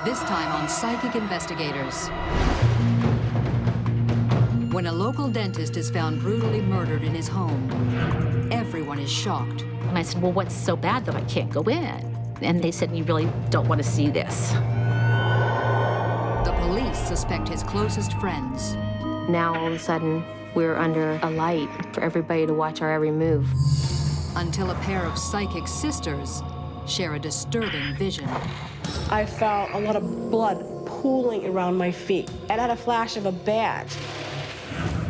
This time on Psychic Investigators. When a local dentist is found brutally murdered in his home, everyone is shocked. And I said, well, what's so bad that I can't go in? And they said, you really don't want to see this. The police suspect his closest friends. Now, all of a sudden, we're under a light for everybody to watch our every move. Until a pair of psychic sisters share a disturbing vision. I felt a lot of blood pooling around my feet. And I had a flash of a bat.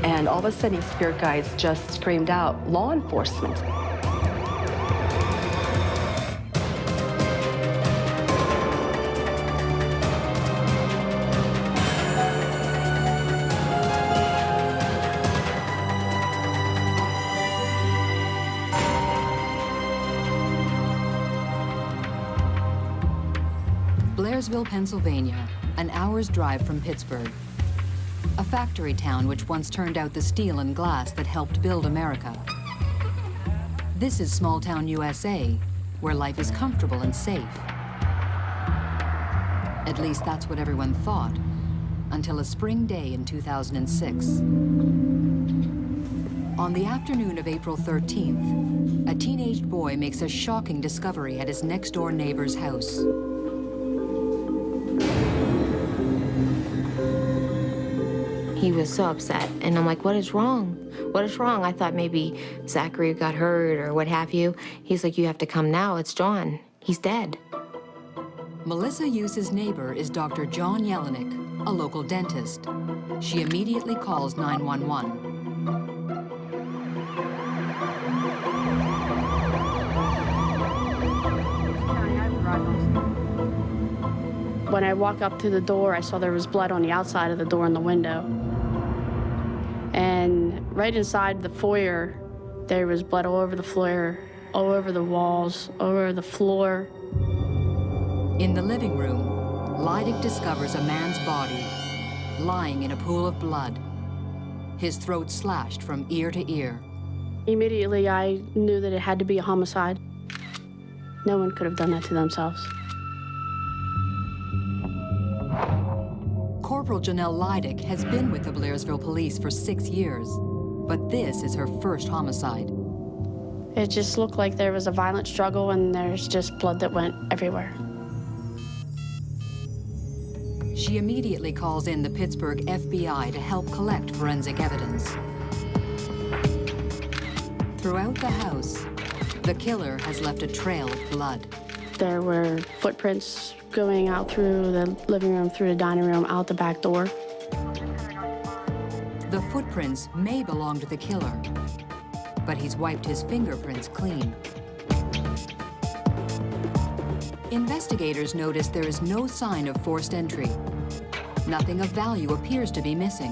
And all of a sudden, spirit guides just screamed out, "Law enforcement." Blairsville, Pennsylvania, an hour's drive from Pittsburgh. A factory town which once turned out the steel and glass that helped build America. This is small-town USA, where life is comfortable and safe. At least that's what everyone thought, until a spring day in 2006. On the afternoon of April 13th, a teenage boy makes a shocking discovery at his next-door neighbor's house. He was so upset, and I'm like, what is wrong? What is wrong? I thought maybe Zachary got hurt or what have you. He's like, you have to come now, it's John. He's dead. Melissa Hughes' neighbor is Dr. John Jelinek, a local dentist. She immediately calls 911. When I walked up to the door, I saw there was blood on the outside of the door and the window. And right inside the foyer, there was blood all over the foyer, all over the walls, all over the floor. In the living room, Leidig discovers a man's body lying in a pool of blood, his throat slashed from ear to ear. Immediately, I knew that it had to be a homicide. No one could have done that to themselves. Corporal Janelle Leidig has been with the Blairsville police for 6 years, but this is her first homicide. It just looked like there was a violent struggle and there's just blood that went everywhere. She immediately calls in the Pittsburgh FBI to help collect forensic evidence. Throughout the house, the killer has left a trail of blood. There were footprints going out through the living room, through the dining room, out the back door. The footprints may belong to the killer, but he's wiped his fingerprints clean. Investigators notice there is no sign of forced entry. Nothing of value appears to be missing.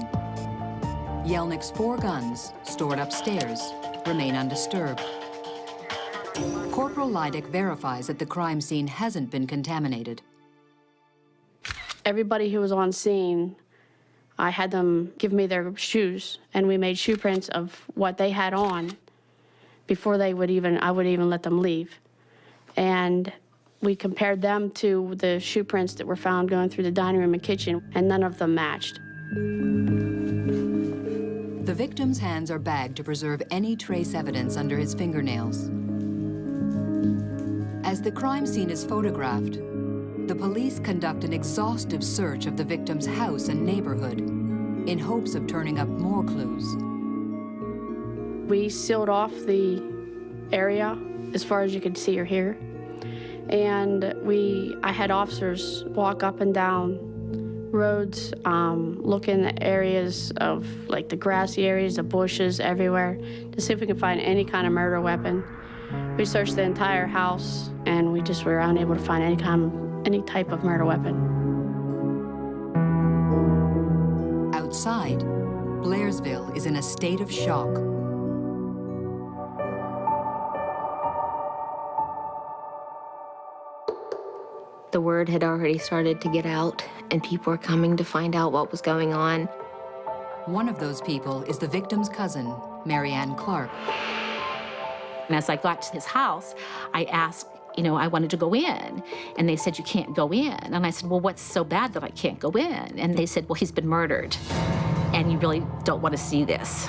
Jelnik's 4 guns, stored upstairs, remain undisturbed. Corporal Leidig verifies that the crime scene hasn't been contaminated. Everybody who was on scene, I had them give me their shoes, and we made shoe prints of what they had on before I would even let them leave. And we compared them to the shoe prints that were found going through the dining room and kitchen, and none of them matched. The victim's hands are bagged to preserve any trace evidence under his fingernails. As the crime scene is photographed, the police conduct an exhaustive search of the victim's house and neighborhood in hopes of turning up more clues. We sealed off the area as far as you could see or hear. And I had officers walk up and down roads, look in the areas of like the grassy areas, the bushes everywhere, to see if we could find any kind of murder weapon. We searched the entire house, and we just were unable to find any type of murder weapon. Outside, Blairsville is in a state of shock. The word had already started to get out, and people were coming to find out what was going on. One of those people is the victim's cousin, Mary Ann Clark. And as I got to his house, I asked You know, I wanted to go in, and they said, you can't go in. And I said, well, what's so bad that I can't go in? And they said, well, he's been murdered, and you really don't want to see this.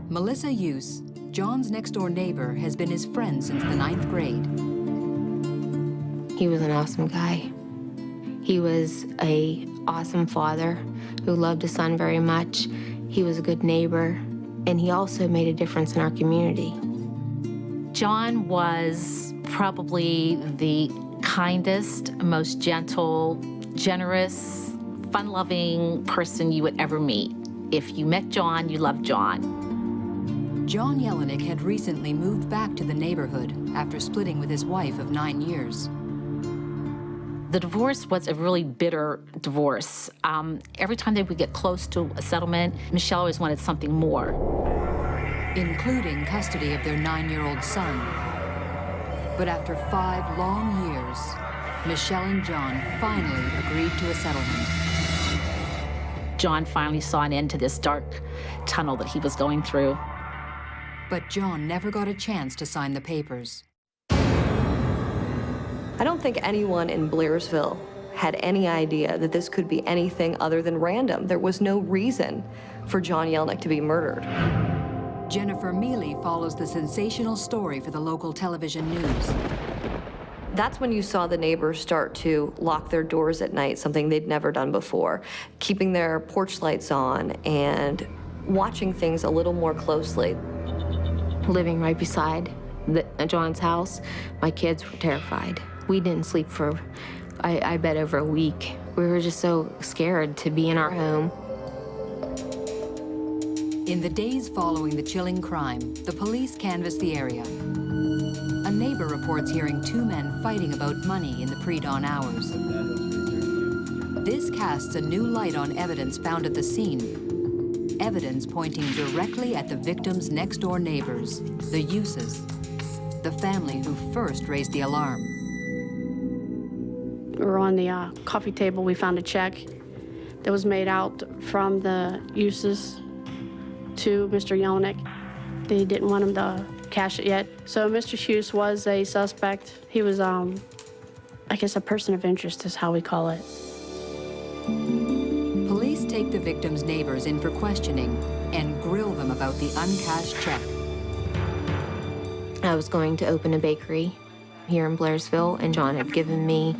Melissa Use, John's next-door neighbor, has been his friend since the 9th grade. He was an awesome guy. He was an awesome father who loved his son very much. He was a good neighbor, and he also made a difference in our community. John was probably the kindest, most gentle, generous, fun-loving person you would ever meet. If you met John, you loved John. John Jelinek had recently moved back to the neighborhood after splitting with his wife of 9 years. The divorce was a really bitter divorce. Every time they would get close to a settlement, Michelle always wanted something more. Including custody of their 9-year-old son. But after 5 long years, Michelle and John finally agreed to a settlement. John finally saw an end to this dark tunnel that he was going through. But John never got a chance to sign the papers. I don't think anyone in Blairsville had any idea that this could be anything other than random. There was no reason for John Jelinek to be murdered. Jennifer Mealy follows the sensational story for the local television news. That's when you saw the neighbors start to lock their doors at night, something they'd never done before, keeping their porch lights on and watching things a little more closely. Living right beside John's house, my kids were terrified. We didn't sleep for, I bet, over a week. We were just so scared to be in our home. In the days following the chilling crime, the police canvassed the area. A neighbor reports hearing 2 men fighting about money in the pre-dawn hours. This casts a new light on evidence found at the scene. Evidence pointing directly at the victim's next-door neighbors, the Uses, the family who first raised the alarm. We were on the coffee table. We found a check that was made out from the Uses to Mr. Jelinek. They didn't want him to cash it yet. So Mr. Hughes was a suspect. He was, I guess, a person of interest is how we call it. Police take the victim's neighbors in for questioning and grill them about the uncashed check. I was going to open a bakery here in Blairsville, and John had given me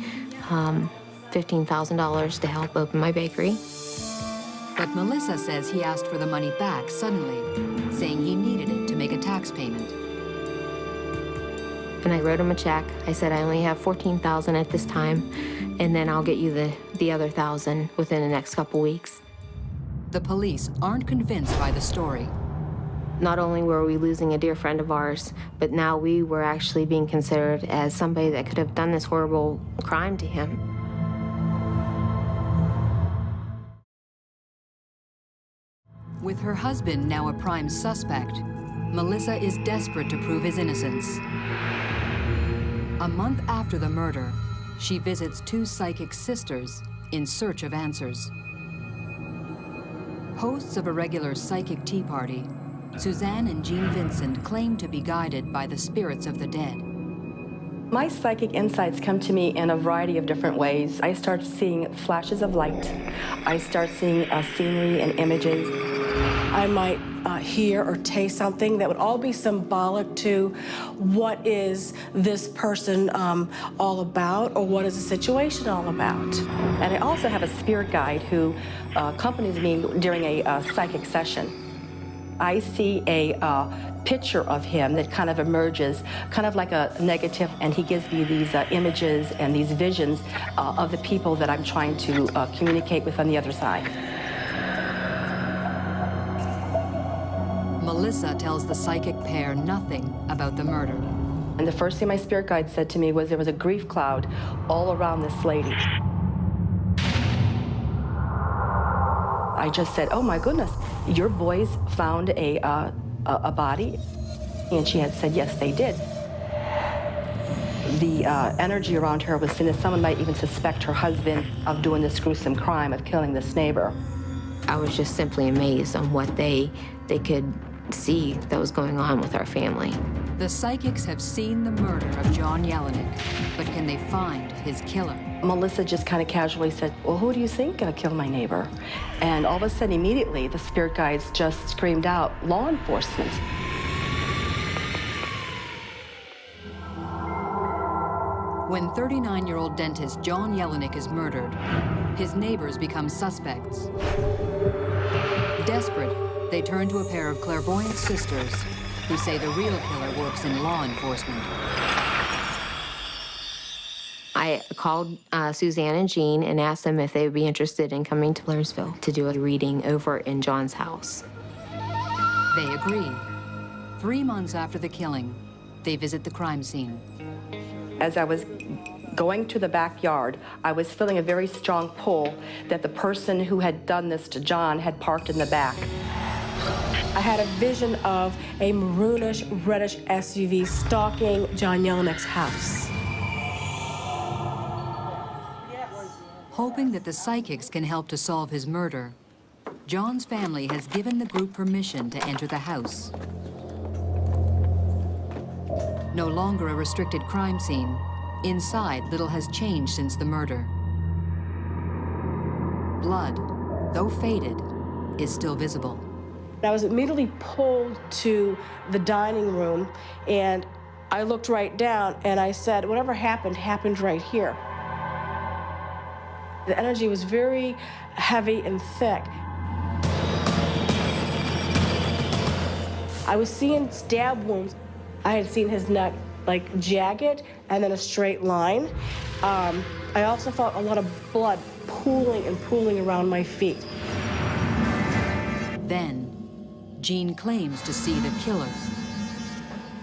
$15,000 to help open my bakery. But Melissa says he asked for the money back suddenly, saying he needed it to make a tax payment. And I wrote him a check. I said, I only have $14,000 at this time, and then I'll get you the other $1,000 within the next couple weeks. The police aren't convinced by the story. Not only were we losing a dear friend of ours, but now we were actually being considered as somebody that could have done this horrible crime to him. With her husband now a prime suspect, Melissa is desperate to prove his innocence. A month after the murder, she visits 2 psychic sisters in search of answers. Hosts of a regular psychic tea party, Suzanne and Jean Vincent claim to be guided by the spirits of the dead. My psychic insights come to me in a variety of different ways. I start seeing flashes of light. I start seeing scenery and images. I might hear or taste something that would all be symbolic to what is this person all about, or what is the situation all about. And I also have a spirit guide who accompanies me during a psychic session. I see a picture of him that kind of emerges, kind of like a negative, and he gives me these images and these visions of the people that I'm trying to communicate with on the other side. Melissa tells the psychic pair nothing about the murder. And the first thing my spirit guide said to me was there was a grief cloud all around this lady. I just said, oh my goodness, your boys found a body? And she had said, yes, they did. The energy around her was saying that someone might even suspect her husband of doing this gruesome crime of killing this neighbor. I was just simply amazed on what they could see that was going on with our family. The psychics have seen the murder of John Yelenick, but can they find his killer? Melissa just kind of casually said, well, who do you think killed my neighbor? And all of a sudden, immediately, the spirit guides just screamed out, law enforcement. When 39-year-old dentist John Yelenick is murdered, his neighbors become suspects. Desperate, they turn to a pair of clairvoyant sisters who say the real killer works in law enforcement. I called Suzanne and Jean and asked them if they would be interested in coming to Blairsville to do a reading over in John's house. They agree. 3 months after the killing, they visit the crime scene. As I was going to the backyard, I was feeling a very strong pull that the person who had done this to John had parked in the back. I had a vision of a maroonish, reddish SUV stalking John Yelenick's house. Hoping that the psychics can help to solve his murder, John's family has given the group permission to enter the house. No longer a restricted crime scene, inside little has changed since the murder. Blood, though faded, is still visible. I was immediately pulled to the dining room, and I looked right down, and I said, whatever happened, happened right here. The energy was very heavy and thick. I was seeing stab wounds. I had seen his neck like jagged and then a straight line. I also felt a lot of blood pooling and pooling around my feet. Then, Jean claims to see the killer.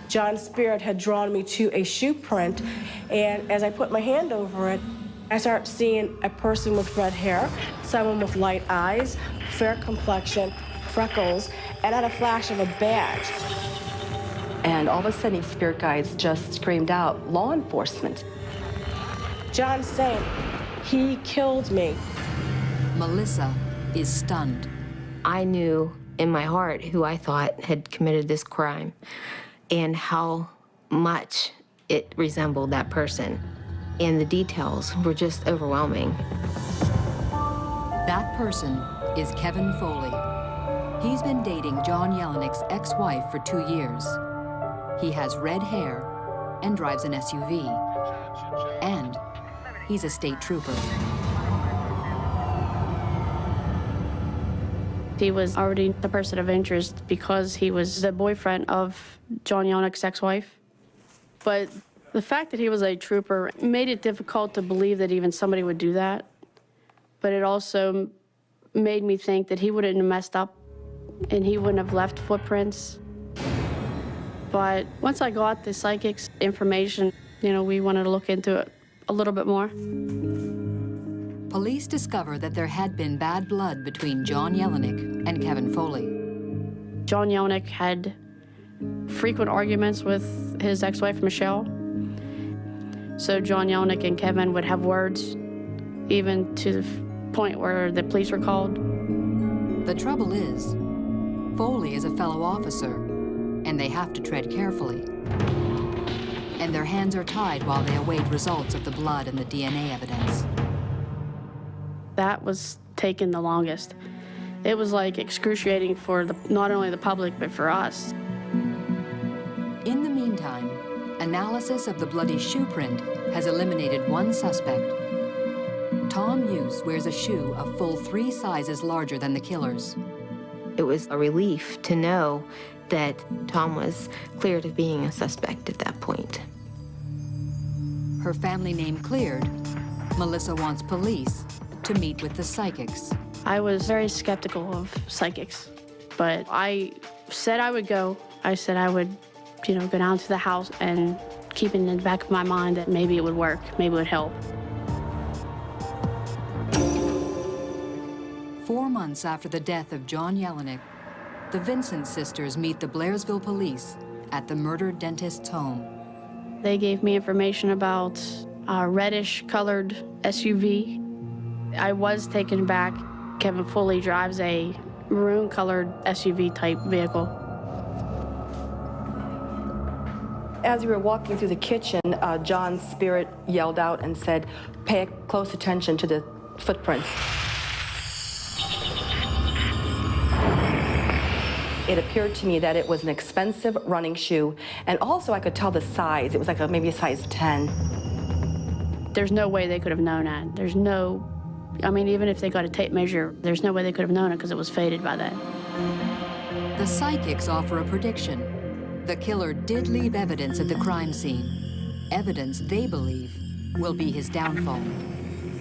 John's spirit had drawn me to a shoe print, and as I put my hand over it, I started seeing a person with red hair, someone with light eyes, fair complexion, freckles, and had a flash of a badge. And all of a sudden, spirit guides just screamed out, law enforcement. John's saying, he killed me. Melissa is stunned. I knew in my heart who I thought had committed this crime and how much it resembled that person. And the details were just overwhelming. That person is Kevin Foley. He's been dating John Yelenick's ex-wife for 2 years. He has red hair and drives an SUV. And he's a state trooper. He was already the person of interest because he was the boyfriend of John Yelenick's ex-wife. But the fact that he was a trooper made it difficult to believe that even somebody would do that. But it also made me think that he wouldn't have messed up and he wouldn't have left footprints. But once I got the psychic's information, we wanted to look into it a little bit more. Police discovered that there had been bad blood between John Yelenick and Kevin Foley. John Yelenick had frequent arguments with his ex-wife, Michelle. So John Yelenick and Kevin would have words, even to the point where the police were called. The trouble is, Foley is a fellow officer, and they have to tread carefully. And their hands are tied while they await results of the blood and the DNA evidence. That was taking the longest. It was like excruciating for not only the public, but for us. In the meantime, analysis of the bloody shoe print has eliminated one suspect. Tom Hughes wears a shoe a full 3 sizes larger than the killer's. It was a relief to know that Tom was cleared of being a suspect at that point. Her family name cleared, Melissa wants police to meet with the psychics. I was very skeptical of psychics, but I said I would go. I said I would, go down to the house and keep it in the back of my mind that maybe it would work, maybe it would help. 4 months after the death of John Yelenick, the Vincent sisters meet the Blairsville police at the murdered dentist's home. They gave me information about a reddish-colored SUV. I was taken back. Kevin Foley drives a maroon-colored SUV-type vehicle. As we were walking through the kitchen, John's spirit yelled out and said, "Pay close attention to the footprints." It appeared to me that it was an expensive running shoe, and also I could tell the size. It was like maybe a size 10. There's no way they could have known that. There's no, I mean, even if they got a tape measure, there's no way they could have known it because it was faded by then. The psychics offer a prediction. The killer did leave evidence at the crime scene. Evidence they believe will be his downfall.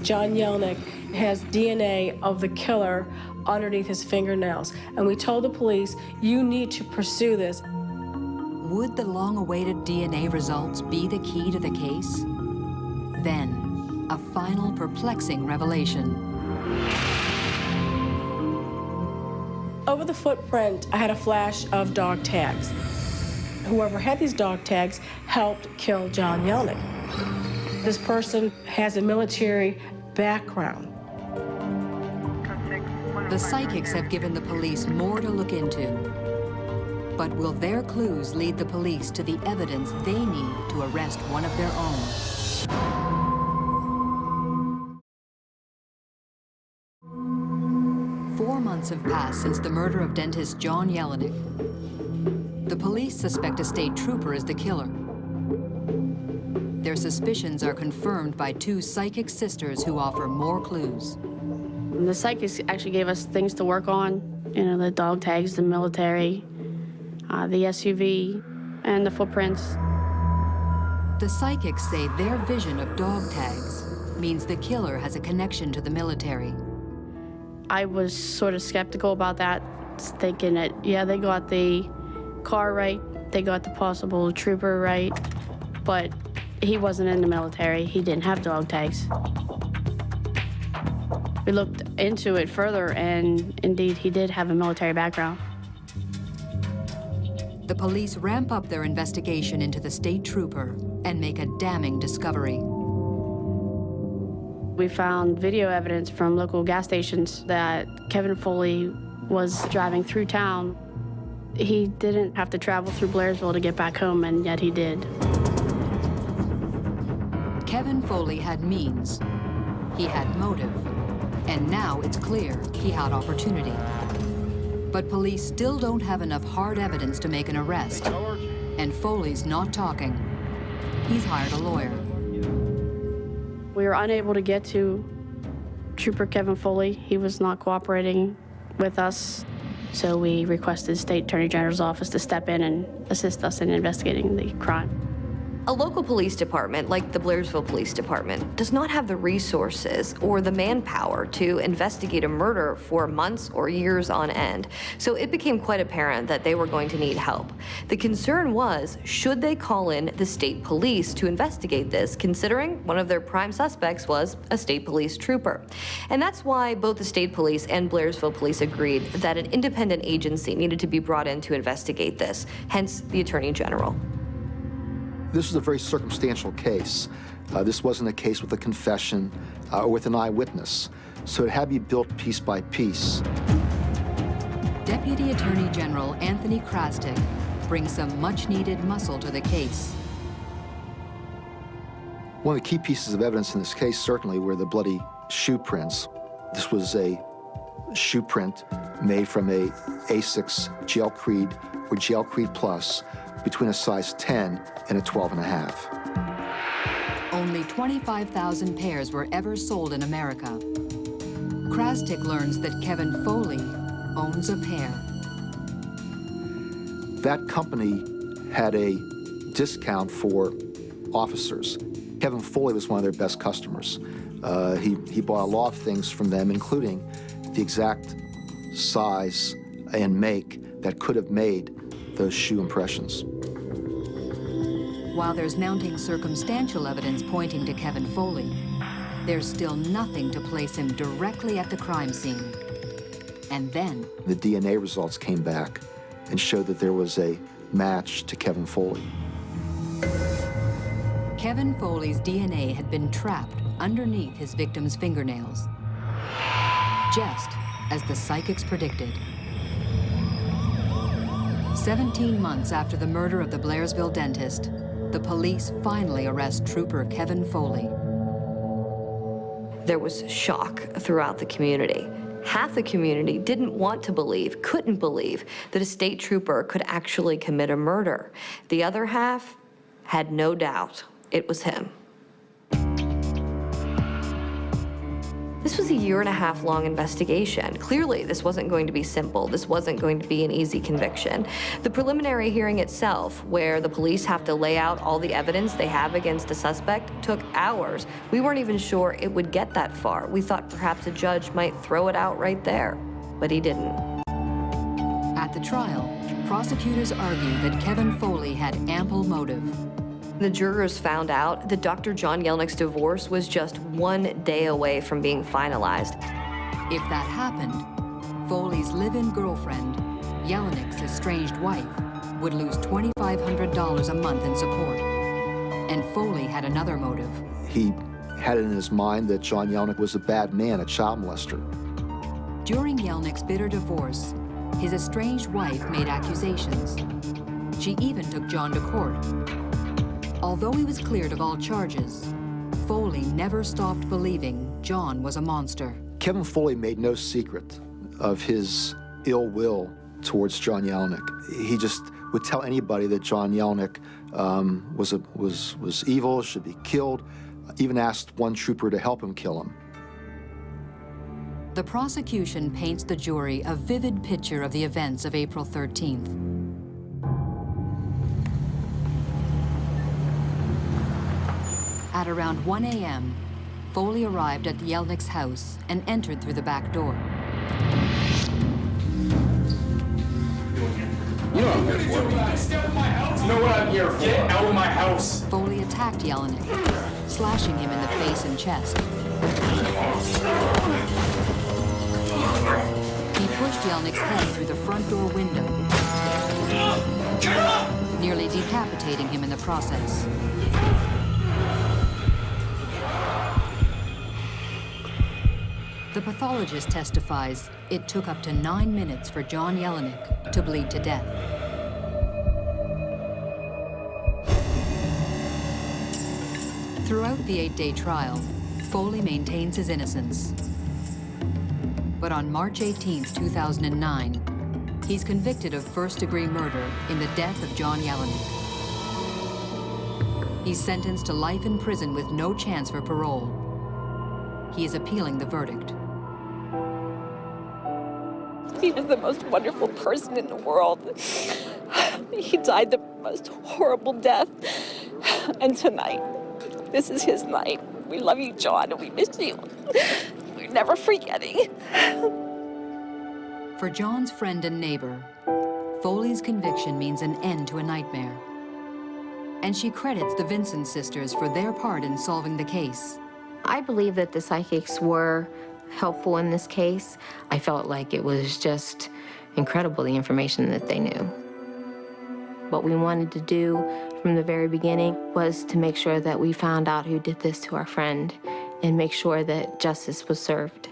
John Yelnick has DNA of the killer underneath his fingernails. And we told the police, you need to pursue this. Would the long-awaited DNA results be the key to the case? Then, a final perplexing revelation. Over the footprint, I had a flash of dog tags. Whoever had these dog tags helped kill John Yelnick. This person has a military background. The psychics have given the police more to look into. But will their clues lead the police to the evidence they need to arrest one of their own? 4 months have passed since the murder of dentist John Yelnick. The police suspect a state trooper as the killer. Their suspicions are confirmed by 2 psychic sisters who offer more clues. The psychics actually gave us things to work on, you know, the dog tags, the military, the SUV, and the footprints. The psychics say their vision of dog tags means the killer has a connection to the military. I was sort of skeptical about that, thinking that, yeah, they got the car right, they got the possible trooper right, but he wasn't in the military. He didn't have dog tags. We looked into it further, and indeed, he did have a military background. The police ramp up their investigation into the state trooper and make a damning discovery. We found video evidence from local gas stations that Kevin Foley was driving through town. He didn't have to travel through Blairsville to get back home, and yet he did. Kevin Foley had means. He had motive. And now it's clear he had opportunity. But police still don't have enough hard evidence to make an arrest. And Foley's not talking. He's hired a lawyer. We were unable to get to Trooper Kevin Foley. He was not cooperating with us. So we requested State Attorney General's office to step in and assist us in investigating the crime. A local police department, like the Blairsville Police Department, does not have the resources or the manpower to investigate a murder for months or years on end. So it became quite apparent that they were going to need help. The concern was, should they call in the state police to investigate this, considering one of their prime suspects was a state police trooper? And that's why both the state police and Blairsville Police agreed that an independent agency needed to be brought in to investigate this, hence the Attorney General. This is a very circumstantial case. This wasn't a case with a confession or with an eyewitness, so it had to be built piece by piece. Deputy Attorney General Anthony Krastik brings some much-needed muscle to the case. One of the key pieces of evidence in this case certainly were the bloody shoe prints. This was a shoe print made from a Asics Gel Creed or Gel Creed Plus between a size 10 and a 12.5. Only 25,000 pairs were ever sold in America. Krastik learns that Kevin Foley owns a pair. That company had a discount for officers. Kevin Foley was one of their best customers. He bought a lot of things from them, including the exact size and make that could have made those shoe impressions. While there's mounting circumstantial evidence pointing to Kevin Foley, there's still nothing to place him directly at the crime scene. And then the DNA results came back and showed that there was a match to Kevin Foley. Kevin Foley's DNA had been trapped underneath his victim's fingernails, just as the psychics predicted. 17 months after the murder of the Blairsville dentist, the police finally arrest Trooper Kevin Foley. There was shock throughout the community. Half the community didn't want to believe, couldn't believe, that a state trooper could actually commit a murder. The other half had no doubt it was him. This was a 1.5 year long investigation. Clearly, this wasn't going to be simple. This wasn't going to be an easy conviction. The preliminary hearing itself, where the police have to lay out all the evidence they have against a suspect, took hours. We weren't even sure it would get that far. We thought perhaps a judge might throw it out right there, but he didn't. At the trial, prosecutors argued that Kevin Foley had ample motive. The jurors found out that Dr. John Yelnick's divorce was just 1 day away from being finalized. If that happened, Foley's live-in girlfriend, Yelnick's estranged wife, would lose $2,500 a month in support. And Foley had another motive. He had it in his mind that John Yelnick was a bad man, a child molester. During Yelnick's bitter divorce, his estranged wife made accusations. She even took John to court. Although he was cleared of all charges, Foley never stopped believing John was a monster. Kevin Foley made no secret of his ill will towards John Yelnick. He just would tell anybody that John Yelnick was evil, should be killed, even asked one trooper to help him kill him. The prosecution paints the jury a vivid picture of the events of April 13th. At around 1 a.m., Foley arrived at the Yelnick's house and entered through the back door. You know what I'm here for. You know what I'm here for. Get out of my house. Foley attacked Yelnick, slashing him in the face and chest. He pushed Yelnick's head through the front door window, nearly decapitating him in the process. The pathologist testifies it took up to 9 minutes for John Yelnick to bleed to death. Throughout the 8-day trial, Foley maintains his innocence. But on March 18, 2009, he's convicted of first-degree murder in the death of John Yelnick. He's sentenced to life in prison with no chance for parole. He is appealing the verdict. He was the most wonderful person in the world. He died the most horrible death. And tonight, this is his night. We love you, John, and we miss you. We're never forgetting. For John's friend and neighbor, Foley's conviction means an end to a nightmare. And she credits the Vincent sisters for their part in solving the case. I believe that the psychics were helpful in this case. I felt like it was just incredible, the information that they knew. What we wanted to do from the very beginning was to make sure that we found out who did this to our friend and make sure that justice was served.